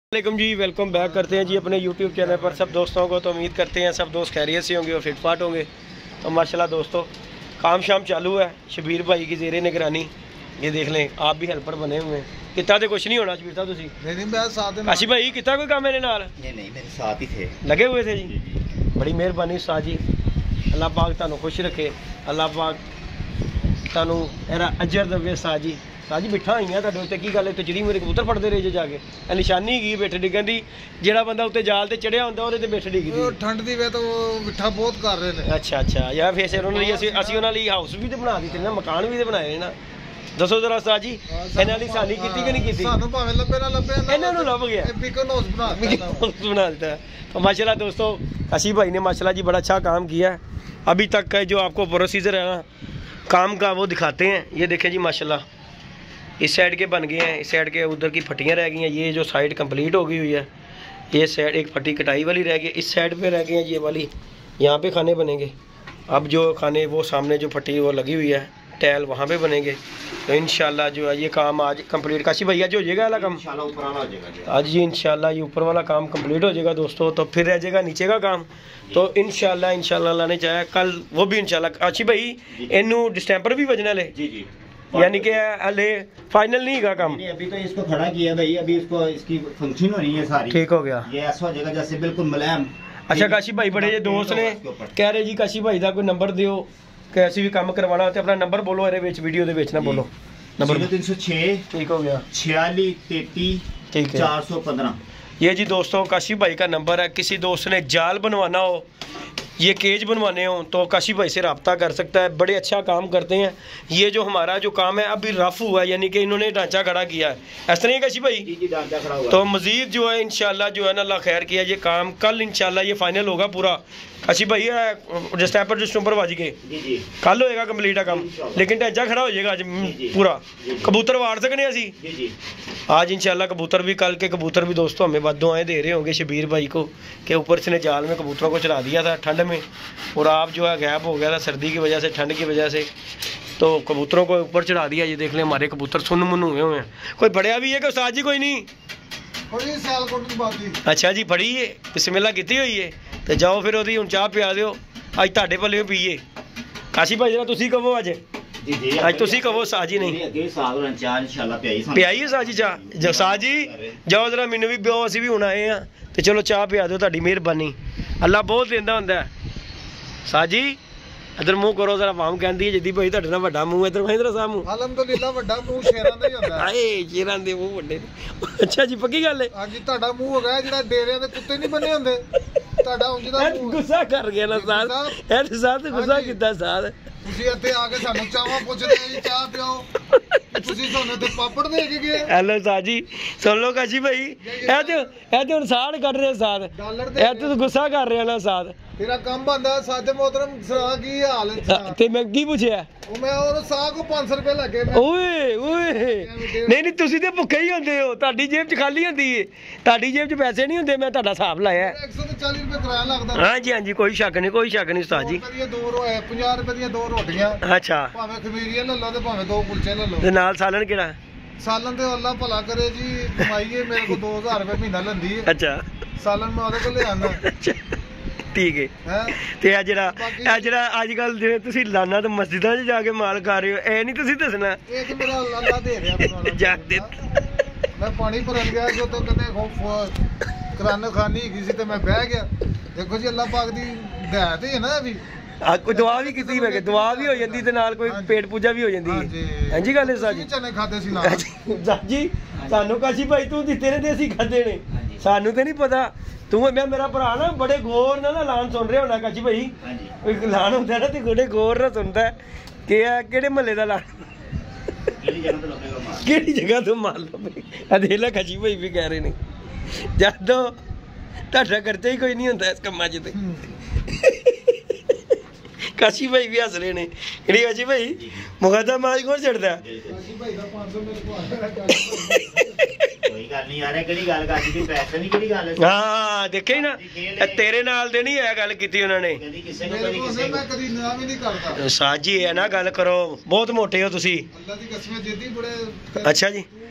वालेकुम जी, welcome back करते हैं जी अपने YouTube चैनल पर सब दोस्तों को। तो उम्मीद करते हैं सब दोस्त खैरियत से होंगे और फिटफाट होंगे। तो माशाल्लाह दोस्तों काम शाम चालू है शबीर भाई की ज़ेरे निगरानी। ये देख लें, आप भी हेल्पर बने हुए हैं। कितना तो कुछ नहीं होना शबीर साहब, तुम आशिफ भाई कितना कोई काम मेरे नाल नहीं मेरे साथ ही थे, लगे हुए थे जी। बड़ी मेहरबानी उस्ताद जी, अल्लाह पाक तुहानू खुश रखे, अल्लाह पाक तुहानू एरा अजर दवे। उस्ताद जी साजी बिठा हुई तुहाडे उत्ते की गल है, चिड़ी मेरे कबूतर फड़ते रहे जे जाके निशानी की बैठे डिगन दी। जेड़ा बंदा उत्ते जाल ते चढ़िया हुंदा ओहदे ते बैठे डिगदी ठंड दी वे तो बिठा बहुत कर रहे ने। अच्छा अच्छा यार, फिर उन्होंने लिए असी उन्होंने हाउस भी तो बना दिते ना, मकान भी तो बनाए ना। दसो जरा उस्ताद जी इन्हां दी सानी कीती कि नहीं कीती? सानू भावें लब्बे ना लब्बे इन्हां नूं लभ गया, बिकन हाउस बना दिता। तो माशाल्लाह दोस्तों काशी भाई ने माशाल्लाह जी बड़ा अच्छा काम किया है। अभी तक का जो आपको प्रोसीजर है ना काम का वो दिखाते हैं। ये देखें जी माशाल्लाह इस साइड के बन गए हैं, इस साइड के उधर की फटियाँ रह गई हैं। ये जो साइड कंप्लीट हो गई हुई है, ये साइड एक फटी कटाई वाली रह गई, इस साइड पे रह गए हैं ये वाली, यहाँ पे खाने बनेंगे। अब जो खाने वो सामने जो फटी वो लगी हुई है टैल वहाँ पे बनेंगे। तो इंशाल्लाह जो है ये काम आज कंप्लीट काशी भैया जो हो जाएगा वाला काम आज जी इंशाल्लाह ये ऊपर वाला काम कंप्लीट हो जाएगा दोस्तों। तो फिर रह जाएगा नीचे का काम। तो इंशाल्लाह अल्लाह ने चाहे कल वो भी इंशाल्लाह। अच्छी भाई इनू डिस्टेंपर भी बजना ले जी यानी कि हले फाइनल नहीं का काम, अभी तो इसको खड़ा किया भाई, अभी इसको इसकी फंक्शन हो रही है सारी, ठीक हो गया। ये ऐसा हो जाएगा जैसे बिल्कुल मुलायम। अच्छा काशी भाई बड़े ये दोस्त ने कह रहे जी काशी भाई का कोई नंबर दियो कि ऐसी भी काम करवाना तो अपना नंबर बोलो ਇਹਦੇ ਵਿੱਚ वीडियो ਦੇ ਵਿੱਚ ना बोलो। नंबर 0306 ठीक हो गया 46 33 ठीक है 415। ये जी दोस्तों काशी भाई का नंबर है। किसी दोस्त ने जाल बनवाना हो, ये केज बनवाने हो तो काशी भाई से रब्ता कर सकता है। बड़े अच्छा काम करते हैं। ये जो हमारा जो काम है अभी रफ हुआ है, यानी कि इन्होंने ढांचा खड़ा किया है, ऐसा नहीं है काशी भाई जी ढांचा खड़ा हुआ। तो मजीद जो है इंशाल्लाह जो है ना अल्लाह खैर किया, ये काम कल इंशाल्लाह ये फाइनल होगा पूरा। काशी भाई जिस नंबर बाजी के कल होएगा कंप्लीट काम, लेकिन ढांचा खड़ा हो जाएगा आज पूरा। कबूतर वाड़ सकने असी आज इंशाल्लाह। कबूतर भी कल के कबूतर भी दोस्तों हमें बाद दुआएं दे रहे होंगे शबीर भाई को कि ऊपर से ने जाल में कबूतरों को चढ़ा दिया था ठंड में, और आप जो है गैप हो गया था सर्दी की वजह से, ठंड की वजह से, तो कबूतरों को ऊपर चढ़ा दिया। ये देख लें हमारे कबूतर सुन मुन हुए हैं। कोई बढ़िया भी है कि उस्ताद जी? कोई नहीं अच्छा जी फड़ी है, बिस्मिल्लाह की हुई है तो जाओ फिर ओदी हुण चाह पिया दिओ। अज तुहाडे भले पीए काशी भाई जरा तुसीं कहो अज अज तुसीं कहो साजी नहीं पियाई है साजी चाह जो साजी जाओ जरा मैनू भी पियो, असीं भी हुण आए हैं तो चलो चाह पिया दिओ। तुहाडी मेहरबानी, अल्लाह बहुत देंदा हुंदा है। साजी इधर मुंह करो जरा, वाम कहती है जिद्दी भाई तुहाडे नाल वड्डा मुंह, इधर इधर सा मुंह अलहमदुलिल्लाह वड्डा मुंह शेरां दा ही हुंदा है। हाए शेरां दे मुंह वड्डे। अच्छा जी पक्की गल है हां जी, तुहाडा मुंह हो गया जेड़ा डेरियां दे कुत्ते नहीं बने हुंदे, तुहाडा ਉਂਝ ਦਾ गुस्सा कर गया ना साथ ए साथ गुस्सा कीता साथ। ਤੁਸੀਂ ਇੱਥੇ ਆ ਕੇ ਸਾਨੂੰ ਚਾਹਾਂ ਪੁੱਛਦੇ ਆ ਜੀ ਚਾਹ ਪਿਓ, ਤੁਸੀਂ ਸਾਨੂੰ ਤੇ ਪਾਪੜ ਦੇ ਕੇ ਗਏ। हेलो साजी सुन लो काशी भाई ए ते हुण साड़ कट रहे साथ ए ते गुस्सा कर रहे ना साथ। तेरा काम बनदा सादे मोहतरम सरा की हाल है ते मैं की पूछया मैं और साह को 500 रुपए लगे। ओए ओए नहीं तुसी ते भुक्खे ही होंदे हो, ਤੁਹਾਡੀ जेब च खाली होंदी है, ਤੁਹਾਡੀ जेब च पैसे नहीं होंदे। मैं ਤੁਹਾਡਾ ਹਿਸਾਬ ਲਾਇਆ 140 रुपए किराया लगदा। हां जी हां जी कोई शक नहीं उस्ताद जी। 50 रुपए ਦੀਆਂ 2 ਰੋਟੀਆਂ अच्छा ਭਾਵੇਂ ਖਮੀਰੀਆਂ ਲੈ ਲਓ ਤੇ ਭਾਵੇਂ 2 ਕੁਲਚੇ ਲੈ ਲਓ ਤੇ ਨਾਲ ਸਾਲਣ ਕਿਹੜਾ? ਸਾਲਨ ਤੇ ਅੱਲਾ ਭਲਾ ਕਰੇ ਜੀ, ਕਮਾਈਏ ਮੇਰੇ ਕੋਲ 2000 रुपए ਮਹੀਨਾ ਲੈਂਦੀ ਹੈ। अच्छा ਸਾਲਨ ਮੈਂ ਉਹਦੇ ਕੋਲ ਲੈ ਆਂਦਾ। ठीक है ਤੇ ਆ ਜਿਹੜਾ ਅੱਜ ਕੱਲ ਜਿਵੇਂ ਤੁਸੀਂ ਲਾਨਾ ਤੇ ਮਸਜਿਦਾਂ 'ਚ ਜਾ ਕੇ ਮਾਲ ਖਾ ਰਹੇ ਹੋ, ਇਹ ਨਹੀਂ ਤੁਸੀਂ ਦੱਸਣਾ। ਇਹ ਤੇ ਮੇਰਾ ਅੱਲਾ ਦੇ ਰਿਹਾ ਮੈਨੂੰ ਜਾ ਦੇ ਮੈਂ ਪਾਣੀ ਭਰਨ ਗਿਆ ਜੋ ਤੋਂ ਕਹਿੰਦੇ ਕਿਰਾਨਾ ਖਾਨੀ ਹੈਗੀ ਸੀ ਤੇ ਮੈਂ ਬਹਿ ਗਿਆ। ਦੇਖੋ ਜੀ ਅੱਲਾ ਪਾਕ ਦੀ ਹਦਾਇਤ ਹੈ ਨਾ ਵੀ ਕੋਈ ਦੁਆ ਵੀ ਕੀਤੀ ਮੈਂ ਕਿ ਦੁਆ ਵੀ ਹੋ ਜਾਂਦੀ ਤੇ ਨਾਲ ਕੋਈ ਪੇਟ ਪੂਜਾ ਵੀ ਹੋ ਜਾਂਦੀ ਹੈ। ਹਾਂਜੀ ਗੱਲ ਹੈ ਸਾਜੀ ਚਨੇ ਖਾਦੇ ਸੀ ਨਾਲ ਸਾਜੀ ਸਾਨੂੰ ਕਾਸ਼ੀ ਭਾਈ ਤੂੰ ਦਿੱਤੇ ਨੇ ਤੇ ਅਸੀਂ ਖਾਦੇ ਨੇ, ਸਾਨੂੰ ਤੇ ਨਹੀਂ ਪਤਾ। ਤੂੰ ਮੈਂ ਮੇਰਾ ਭਰਾ ਨਾ ਬੜੇ ਗੌਰ ਨਾਲ ਐਲਾਨ ਸੁਣ ਰਿਹਾ ਹੋਣਾ ਕਾਸ਼ੀ ਭਾਈ, ਕੋਈ ਐਲਾਨ ਹੁੰਦਾ ਨਾ ਤੇ ਬੜੇ ਗੌਰ ਨਾਲ ਸੁਣਦਾ ਕਿ ਆ ਕਿਹੜੇ ਮਹੱਲੇ ਦਾ ਐਲਾਨ, ਕਿਹੜੀ ਜਗ੍ਹਾ ਤੋਂ ਮਾਰ ਲਵੇ। ਆ ਦੇਖ ਲੈ ਕਾਸ਼ੀ ਭਾਈ ਵੀ ਕਹਿ ਰਹੇ ਨੇ ਜਦੋਂ ਤੁਹਾਡਾ ਖਰਚਾ ਹੀ ਕੋਈ ਨਹੀਂ ਹੁੰਦਾ ਇਸ ਕੰਮਾਂ 'ਚ ਤੇ काशी भाई भी हस रहे ने। काशी भाई मुकदमा आज कौन चढ़ता है? करनी यार किहड़ी गल करदी सी पैसे दी किहड़ी गल है हाँ देखे ही ना तेरे नाल दे नहीं है गल कीती उन्होंने कदी किसे को कदी किसे मैं कदी ना भी नहीं करता साज जी है ना गल करो बहुत मोटे हो तुसी अल्लाह दी कसम जिद्दी बड़े अच्छा जी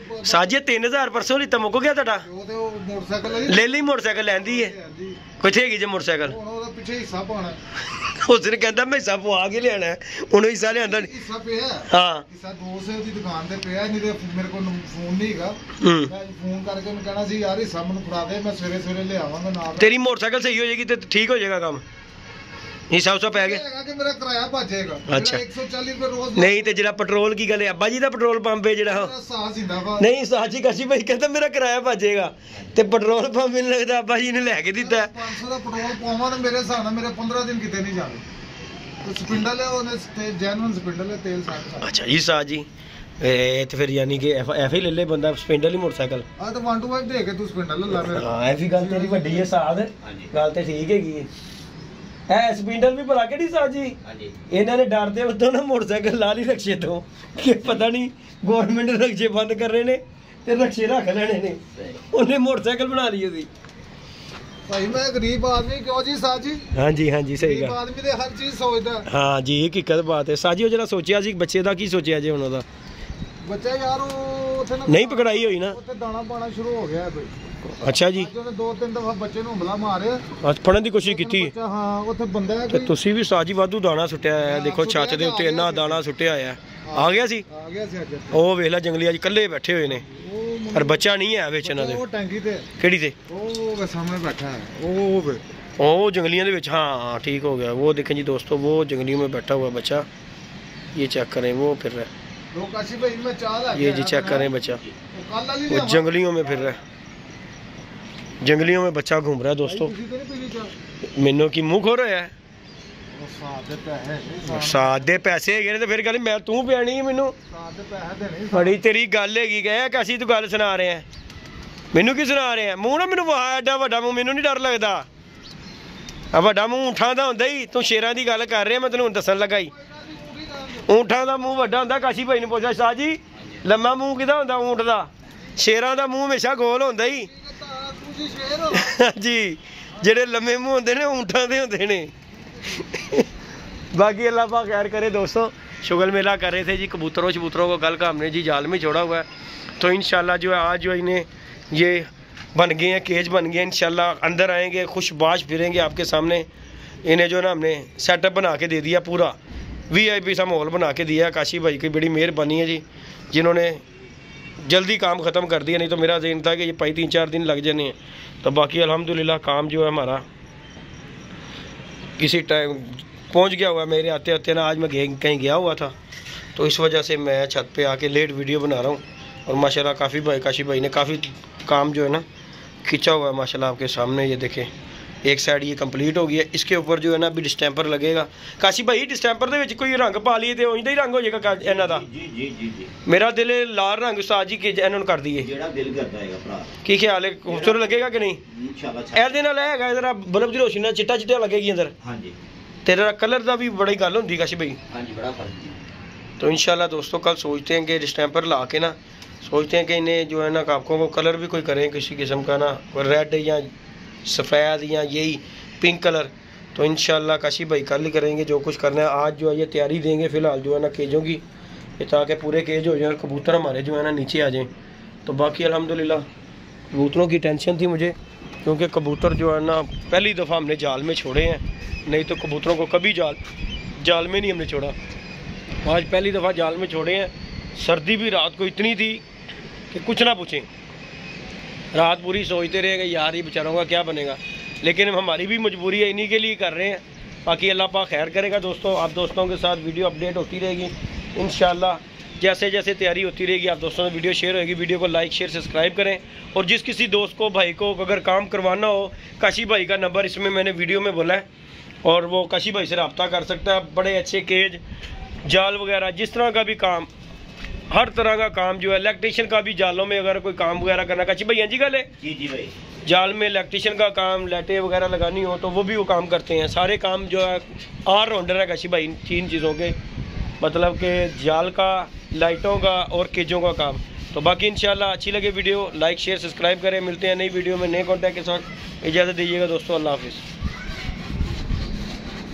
साज जी 3000 परसों लीता मुक गया ਤੁਹਾਡਾ ਉਹ ਤੇ ਉਹ ਮੋਟਰਸਾਈਕਲ ले ली मोटरसाइकिल लैंदी है किथे हैगी जे मोटरसाइकिल ਹੁਣ ਉਹਦਾ ਪਿੱਛੇ ਹਿੱਸਾ ਪਾਉਣਾ ਉਸ ਨੇ ਕਹਿੰਦਾ ਮੈਂ ਹਿੱਸਾ ਪਵਾ ਕੇ ਲਿਆਣਾ ਉਹਨੂੰ ਹਿੱਸਾ ਲਿਆਂਦਾ ਹਿੱਸਾ ਪਿਆ ਹਾਂ ਹਿੱਸਾ 200 ਦੀ ਦੁਕਾਨ ਤੇ ਪਿਆ ਨਹੀਂ ਤੇ ਮੇਰੇ ਕੋਲ ਫੋਨ ਨਹੀਂ ਹੈਗਾ ਹੂੰ ਮੈਂ ਫੋਨ ਕਰਕੇ ਉਹਨੂੰ ਕਹਿਣਾ ਸੀ ਯਾਰ ਹਿੱਸਾ ਮੈਨੂੰ ਫੜਾ ਦੇ ਮੈਂ ਸਵੇਰੇ ਸਵੇਰੇ ਲਿਆਵਾਂਗਾ ਨਾਲ तेरी मोटरसाइकिल सही हो जाएगी तो ठीक हो जाएगा काम हिस्सा उसा पै गया ਹੈਗਾ ਕਿ ਮੇਰਾ ਕਿਰਾਇਆ ਭੱਜੇਗਾ ਅੱਛਾ। 140 ਰੁਪਏ ਰੋਜ਼ नहीं तो ਜਿਹੜਾ ਪੈਟਰੋਲ ਕੀ ਗੱਲ ਹੈ ਅੱਬਾ ਜੀ ਦਾ ਪੈਟਰੋਲ ਪੰਪ ਹੈ ਜਿਹੜਾ ਮੇਰਾ ਸਾਹ ਜ਼ਿੰਦਾਬਾਦ ਨਹੀਂ ਸਾਜੀ ਕਾਸ਼ੀ ਭਾਈ ਕਹਿੰਦਾ ਮੇਰਾ ਕਿਰਾਇਆ ਭੱਜੇਗਾ ਤੇ ਪੈਟਰੋਲ ਪੰਪ ਮੈਨੂੰ ਲੱਗਦਾ ਅੱਬਾ ਜੀ ਨੇ ਲੈ ਕੇ ਦਿੱਤਾ 500 ਦਾ ਪੈਟਰੋਲ ਪਾਵਾਂ ਨਾ ਮੇਰੇ ਹਿਸਾਬ ਨਾਲ ਮੇਰੇ 15 ਦਿਨ ਕਿਤੇ ਨਹੀਂ ਜਾਣੇ ਤੇ ਸਪਿੰਡਲ ਹੈ ਉਹਨੇ ਜੈਨੂਨ ਸਪਿੰਡਲ ਹੈ ਤੇਲ ਸਾਡਾ ਅੱਛਾ ਜੀ ਸਾਜੀ ਇਹ ਤੇ ਫਿਰ ਯਾਨੀ ਕਿ ਐਫ ਹੀ ਲੈ ਲੈ ਬੰਦਾ ਸਪਿੰਡਲ ਹੀ ਮੋਟਰਸਾਈਕਲ ਆ ਤਾਂ 1 to 5 ਦੇ ਕੇ ਤੂੰ ਸਪਿੰਡਲ ਲੈ ਲੈ ਹਾਂ ਇਹ ਵੀ ਗੱਲ ਤੇਰੀ ਵੱਡੀ ਹੈ ਸਾਧ ਗੱਲ ਤੇ ਠੀਕ ਹੈਗੀ ਹੈ ਸਪਿੰਡਲ ਵੀ ਭਲਾ ਕਿਹੜੀ ਸਾਜੀ ਹਾਂਜੀ ਇਹਨਾਂ ਨੇ ਡਰਦੇ ਉਦੋਂ ਨਾ ਮੋਟਰਸਾਈਕਲ ਲਾ ਲਈ ਰਕਸ਼ੇ ਤੋਂ ਕਿ ਪਤਾ ਨਹੀਂ ਗਵਰਨਮੈਂਟ ਰਕਸ਼ੇ ਬੰਦ ਕਰ ਰਹੇ ਨੇ ਤੇ ਰਕਸ਼ੇ ਰੱਖ ਲੈਣੇ ਨੇ ਉਹਨੇ ਮੋਟਰਸਾਈਕਲ ਬਣਾ ਲਈ ਉਹਦੀ ਭਾਈ ਮੈਂ ਗਰੀਬ ਆਦਮੀ ਕਿਉਂ ਜੀ ਸਾਜੀ ਹਾਂਜੀ ਹਾਂਜੀ ਸਹੀ ਗਰੀਬ ਗੱਲ ਆਦਮੀ ਦੇ ਹਰ ਚੀਜ਼ ਸੋਚਦਾ ਹਾਂ ਜੀ ਹਕੀਕਤ ਬਾਤ ਹੈ ਸਾਜੀ ਉਹ ਜਿਹੜਾ ਸੋਚਿਆ ਸੀ ਬੱਚੇ ਦਾ ਕੀ ਸੋਚਿਆ ਜੇ ਹੁਣ ਉਹਦਾ ਬੱਚਾ ਯਾਰ ਉਹ ਉੱਥੇ ਨਾ ਨਹੀਂ ਪਕੜਾਈ ਹੋਈ ਨਾ ਉੱਥੇ ਦਾਣਾ ਪਾਣਾ ਸ਼ੁਰੂ ਹੋ ਗਿਆ ਕੋਈ ਅੱਛਾ ਜੀ ਅੱਜ ਉਹਨੇ 2-3 ਦਫਾ ਬੱਚੇ ਨੂੰ ਹਮਲਾ ਮਾਰਿਆ ਅੱਜ ਫੜਨ ਦੀ ਕੋਸ਼ਿਸ਼ ਕੀਤੀ ਬੱਚਾ ਹਾਂ ਉੱਥੇ ਬੰਦਾ ਹੈ ਤੇ ਕੋਈ ਤੁਸੀਂ ਵੀ ਸਾਜੀ ਵਾਧੂ ਦਾਣਾ ਸੁੱਟਿਆ ਹੋਇਆ ਦੇਖੋ ਛੱਤ ਦੇ ਉੱਤੇ ਇੰਨਾ ਦਾਣਾ ਸੁੱਟਿਆ ਹੋਇਆ ਆ ਗਿਆ ਸੀ ਆ ਗਿਆ ਸੀ ਅੱਜ ਉਹ ਵੇਖ ਲੈ ਜੰਗਲੀ ਅੱਜ ਇਕੱਲੇ ਬੈਠੇ ਹੋਏ ਨੇ ਉਹ ਪਰ ਬੱਚਾ ਨਹੀਂ ਹੈ ਵਿੱਚ ਇਹਨਾਂ ਦੇ ਉਹ ਟੈਂਕੀ ਤੇ ਕਿਹੜੀ ਤੇ ਉਹ ਵੇ ਸਾਹਮਣੇ ਬੈਠਾ ਹੈ ਉਹ ਵੇ ਉਹ जंगलियों के बीच हाँ ठीक हो गया वो देखें जी दोस्तों वो जंगलियों में बैठा हुआ बच्चा ये चेक करें वो फिर रहा है लोग काशी भाई मैं चाह रहा ये जी चेक करें बच्चा वो कल वाली वो जंगलियों में फिर रहा है जंगलियों में बच्चा घूम रहा है दोस्तों ਤੁਸੀਂ ਤੇ ਨਹੀਂ ਪੀਣੀ ਚਾਹ मैनू की मुंह खो रहा है ਉਹ ਸਾਦੇ ਪੈਸੇ साथ दे पैसे है तो फिर गल मैं तू पियानी मैनू ਸਾਦੇ ਪੈਸੇ ਦੇ ਨਹੀਂ बड़ी तेरी गल हैगी गया कि ਅਸੀਂ ਤੂੰ ਗੱਲ ਸੁਣਾ ਰਹੇ हैं मैनू की सुना रहे हैं ਮੂੰਹ ਨਾ ਮੈਨੂੰ ਵਾਹ ਐਡਾ ਵੱਡਾ ਮੂੰਹ ਮੈਨੂੰ ਨਹੀਂ ਡਰ ਲੱਗਦਾ ਆ ਵੱਡਾ ਮੂੰਹ ਊਂਠਾਂ ਦਾ ਹੁੰਦਾ ਹੀ ਤੂੰ ਸ਼ੇਰਾਂ ਦੀ ਗੱਲ ਕਰ ਰਿਹਾ ਮੈਂ ਤੈਨੂੰ ਦੱਸਣ ਲੱਗਾ ਹੀ ਊਂਠਾਂ ਦਾ ਮੂੰਹ ਵੱਡਾ ਹੁੰਦਾ ਕਾਸ਼ੀ ਭਾਈ ਨੂੰ ਪੁੱਛਿਆ ਸ਼ਾਹ ਜੀ ਲੰਮਾ ਮੂੰਹ ਕਿਹਦਾ ਹੁੰਦਾ ਊਂਠ ਦਾ ਸ਼ੇਰਾਂ ਦਾ ਮੂੰਹ ਹਮੇਸ਼ਾ ਗੋਲ ਹੁੰਦਾ ਹੀ ਤੁਸੀਂ ਸ਼ੇਰ ਹੋ ਜੀ ਜਿਹੜੇ ਲੰਮੇ ਮੂੰਹ ਹੁੰਦੇ ਨੇ ਊਂਠਾਂ ਦੇ ਹੁੰਦੇ ਨੇ बाकी अल्लाह पाक खैर करे दोस्तों शुगल मेला कर रहे थे जी कबूतरों को कल का हमने जी जाल में छोड़ा हुआ है तो इंशाल्लाह जो है आज जो इन्हें ये बन गए हैं केज बन गए हैं इंशाल्लाह अंदर आएंगे खुशबाश फिरेंगे आपके सामने इन्हें जो ना हमने सेटअप बना के दे दिया पूरा VIP सा माहौल बना के दिया काशी भाई की बड़ी मेहरबानी है जी जिन्होंने जल्दी काम ख़त्म कर दिया नहीं तो मेरा ज़हन था कि ये भाई 3-4 दिन लग जाने हैं तो बाकी अल्हम्दुलिल्लाह काम जो है हमारा किसी टाइम पहुंच गया हुआ मेरे आते आते ना आज मैं कहीं गया हुआ था तो इस वजह से मैं छत पे आके लेट वीडियो बना रहा हूँ और माशाल्लाह काफ़ी भाई काशी भाई ने काफ़ी काम जो है ना खींचा हुआ है माशाल्लाह आपके सामने ये देखें एक साइड ये कंप्लीट हो गई है इसके ऊपर जो है ना अभी डिस्टैंपर लगेगा काशी भाई डिस्टैंपर ਦੇ ਵਿੱਚ ਕੋਈ ਰੰਗ ਪਾ ਲਈਏ ਤੇ ਉਹਦਾ ਹੀ ਰੰਗ ਹੋ ਜਾਏਗਾ ਇਹਨਾਂ ਦਾ ਜੀ ਜੀ ਜੀ ਜੀ ਮੇਰਾ ਦਿਲ ਲਾਲ ਰੰਗ ਉਸਤਾਦ ਜੀ ਕਿ ਇਹਨਾਂ ਨੂੰ ਕਰ ਦਈਏ ਜਿਹੜਾ ਦਿਲ ਕਰਦਾ ਹੈਗਾ ਭਰਾ ਕੀ ਖਿਆਲ ਹੈ ਖੂਬਸੂਰਤ ਲੱਗੇਗਾ ਕਿ ਨਹੀਂ ਇਨਸ਼ਾਅੱਲਾ ਇਹਦੇ ਨਾਲ ਇਹ ਹੈਗਾ ਜਰਾ ਬਲਬ ਦੀ ਰੋਸ਼ਨੀ ਨਾਲ ਚਿੱਟਾ ਚਿੱਟਾ ਲੱਗੇਗੀ ਅੰਦਰ ਹਾਂਜੀ तेरा कलर का भी बड़ी गल होंगी काशी भाई ਹਾਂਜੀ बड़ा फर्क है तो इंशाल्लाह दोस्तों कल सोचते हैं कि स्टैंपर ला के ना सोचते हैं कि इन्हें जो है ना काकों को कलर भी कोई करें किसी किस्म का ना रेड या सफ़ेद या यही पिंक कलर तो इंशाल्लाह काशी भाई कल ही करेंगे जो कुछ करना है आज जो है ये तैयारी देंगे फ़िलहाल जो है ना केजों की ताकि पूरे केज हो जाए और कबूतर हमारे जो है ना नीचे आ जाएँ तो बाकी अल्हम्दुलिल्लाह कबूतरों की टेंशन थी मुझे क्योंकि कबूतर जो है ना पहली दफ़ा हमने जाल में छोड़े हैं नहीं तो कबूतरों को कभी जाल में नहीं हमने छोड़ा आज पहली दफ़ा जाल में छोड़े हैं सर्दी भी रात को इतनी थी कि कुछ ना पूछें रात पूरी सोचते रहे कि यार ये बेचारों का क्या बनेगा लेकिन हमारी भी मजबूरी है इन्हीं के लिए कर रहे हैं बाकी अल्लाह पाक खैर करेगा दोस्तों आप दोस्तों के साथ वीडियो अपडेट होती रहेगी इंशाल्लाह जैसे जैसे तैयारी होती रहेगी आप दोस्तों से वीडियो शेयर होगी वीडियो को लाइक शेयर सब्सक्राइब करें और जिस किसी दोस्त को भाई को अगर काम करवाना हो काशी भाई का नंबर इसमें मैंने वीडियो में बोला है और वो काशी भाई से रब्ता कर सकता है बड़े अच्छे केज जाल वगैरह जिस तरह का भी काम हर तरह का काम जो है इलेक्ट्रिशियन का भी जालों में अगर कोई काम वगैरह करना काशी भाई हाँ जी गल है जी जी भाई जाल में इलेक्ट्रिशियन का काम लाइटें वगैरह लगानी हो तो वो भी वो काम करते हैं सारे काम जो है ऑलराउंडर है काशी भाई तीन चीज़ों के मतलब कि जाल का लाइटों का और केजों का काम तो बाकी इंशाल्लाह अच्छी लगे वीडियो, लाइक शेयर सब्सक्राइब करें। मिलते हैं नई वीडियो में नए कॉन्टैक्ट के साथ। इजाज़त दीजिएगा दोस्तों, अल्लाह हाफिज़।